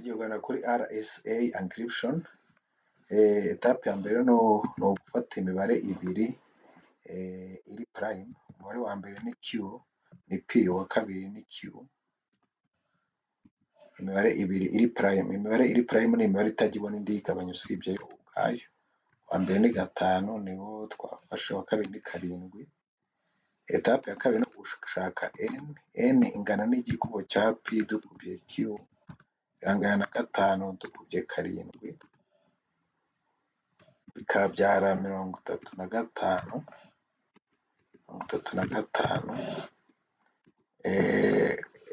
tugiye kuganira kuri RSA Encryption. Etape ya mbere ni ugufata imibare ibiri iri prime. Umubare wa mbere ni Q, ni P, uwa kabiri ni Q. Imibare ibiri iri prime. Imibare iri prime ni imibare itajya ibona indi yigabanya usibye yo ubwayo. Uwa mbere ni 5, niwo twafashe, uwa kabiri ni 7. Etape ya kabiri ni ugushaka N. N ingana n'igikubo cya P dukubye Q, irangana na 5 dukubye 7, bikabyara 35.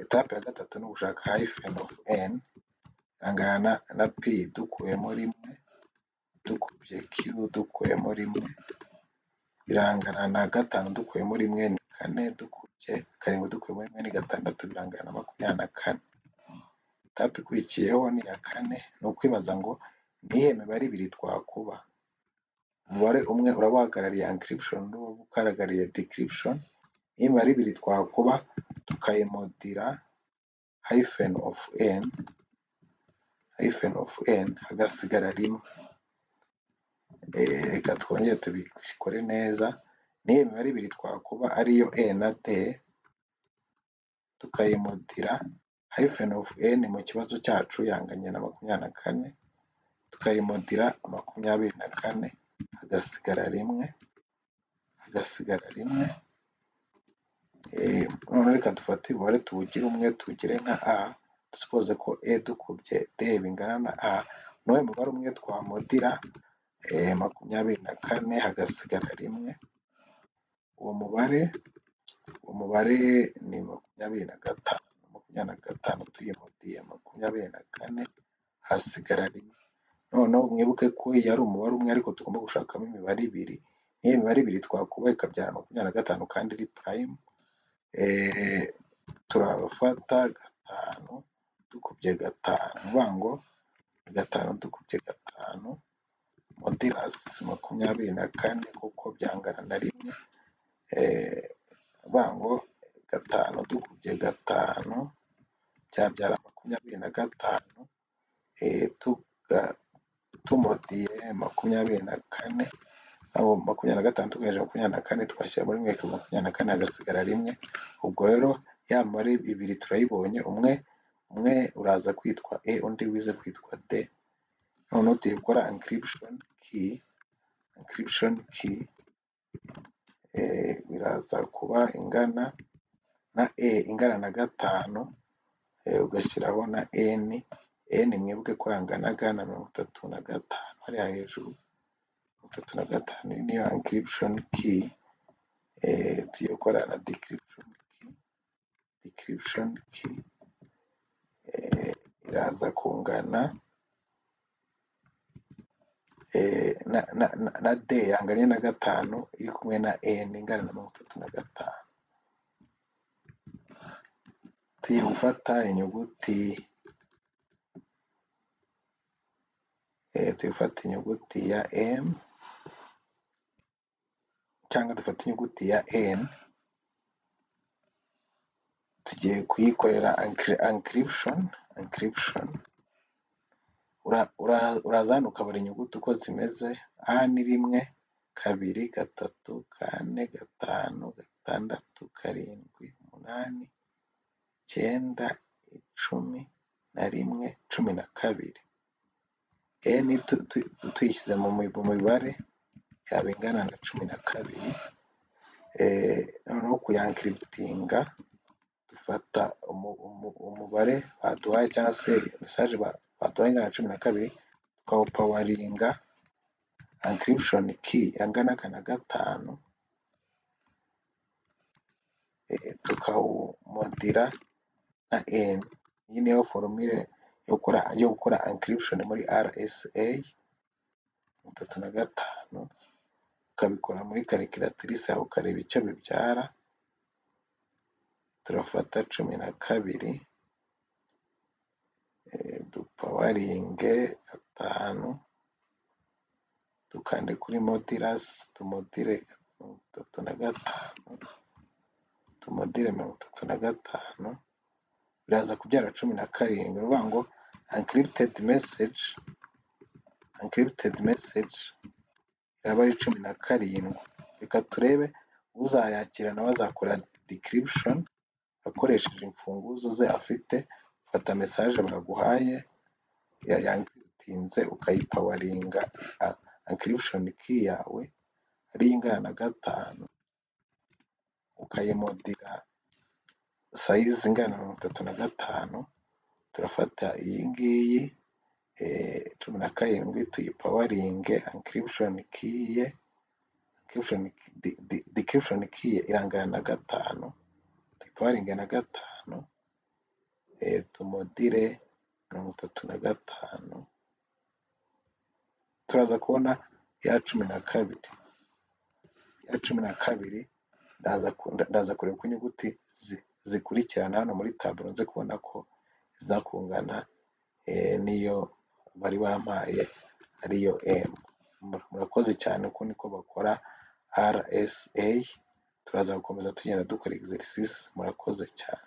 Etape ya gatatu ni ugushaka hyphen of N, irangana na P dukuyemo 1 dukubye Q dukuyemo 1, birangana na 5 dukuyemo 1 ni 4 dukubye 7 dukuyemo 1 ni 6, birangana na 24. Etape ikurikiyeho ni iya 4, ni ukwibaza ngo nihe mibare ibiri twakuba. Umubare umwe uraba uhagarariye encryption n'uwo uhagarariye decryption. Iyo mibare ibiri twakuba tukayimodira hyphen of N hagasigara 1. Reka twongere tubikore neza. Niyo mibare ibiri twakuba ariyo E na D, tukayimodira hyphen of N mu kibazo cyacu yanganye na 24, tukayimodira 24 hagasigara 1. None reka dufate umubare tuwugire umwe, tugire nka A, dusupoze ko E dukubye D bingana na A. N'uwo mubare umwe twamodira 24 hagasigara 1. Uwo mubare ni 25 tuyimodiye 24 hasigara 1. Noneho mwibuke ko yari umubare umwe ariko tugomba gushakamo imibare ibiri. Niyo mibare ibiri twakuba ikabyara 25 kandi iri prime. Turafata 5 dukubye 5, uvuga ngo 5 dukubye 5 modulus 24 kuko byangana na 1. Uvuga ngo 5 dukubye 5 byabyara 25. Tumodiye 24, aho 25 tugejeje 24 twashyira muri 24 hagasigara 1. Ubwo rero ya mibare ibiri turayibonye, umwe uraza kwitwa E, undi wize kwitwa D. Noneho tugiye gukora encryption key. Biraza kuba ingana na E ingana na 5, ugashyiraho na N. N mwibuke ko yanganaga na 35 hariya hejuru. 35 niyo encryption key. Tugiye gukora na decryption key. Iraza kungana na D yanganye na 5 iri kumwe na N ingana na 35. Tugiye gufata inyuguti ya M cyangwa dufata inyuguti ya N. Tugiye kuyikorera encryption. Uraza hano ukabara inyuguti uko zimeze. A ni 1, 2, 3, 4, 5, 6, 7, 8, 9, 10, 11, 12. N tuyishyize mu mibare yaba ingana na 12. Noneho kuyankiriputinga dufata umubare baduhaye cyangwa se message baduhaye ingana na 12, tukawupawaringa encryption key yanganaga na 5, tukawumodira na N. Iyi niyo formule yo gukora encryption muri RSA 35. Ukabikora muri calculatrice yawe ukareba icyo bibyara. Turafata 12, dupawaringe 5, dukande kuri modulus, tumodire 35, biraza kubyara 17. Uvuga ngo encrypted message iraba ari 17. Reka turebe uzayakira nawe azakora decryption akoresheje imfunguzo ze afite. Ufata message baguhaye ya encryptinze ukayipawaringa encryption key yawe ari ingana na 5, ukayimodira size ingana na 35. Turafata iyi ngiyi 17 tuyipawaringe encryption key decryption key irangana na 5, tuyipawaringe na 5, tumodire 35. turaza kubona ya 12 ndaza kureba ko inyuguti zikurikirana hano muri tableau nze kubona ko izakungana niyo bari bampaye ariyo M. Murakoze cyane, uko niko bakora RSA. Turaza gukomeza tugenda dukora exercice. Murakoze cyane.